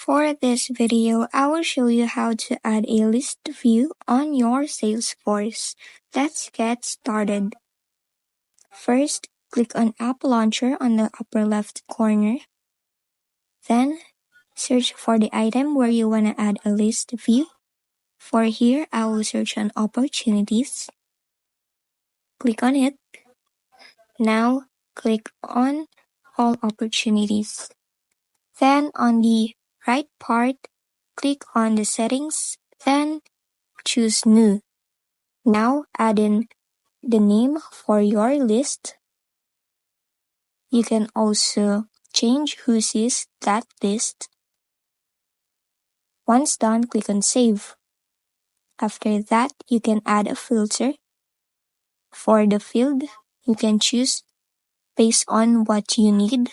For this video, I will show you how to add a list view on your Salesforce. Let's get started. First, click on App Launcher on the upper left corner. Then, search for the item where you want to add a list view. For here, I will search on Opportunities. Click on it. Now, click on All Opportunities. Then, on the right part, click on the Settings, then choose New. Now add in the name for your list. You can also change who sees that list. Once done, click on Save. After that, you can add a filter. For the field, you can choose based on what you need.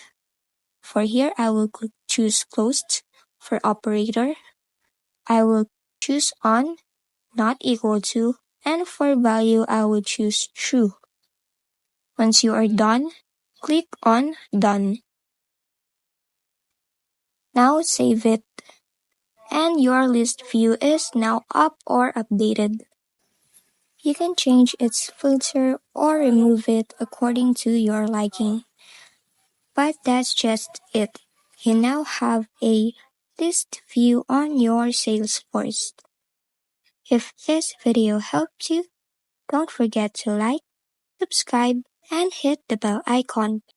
For here, I will choose Closed. For operator, I will choose On, Not Equal To, and for value, I will choose True. Once you are done, click on Done. Now save it, and your list view is now up or updated. You can change its filter or remove it according to your liking. But that's just it. You now have a list view on your Salesforce. If this video helped you, don't forget to like, subscribe, and hit the bell icon.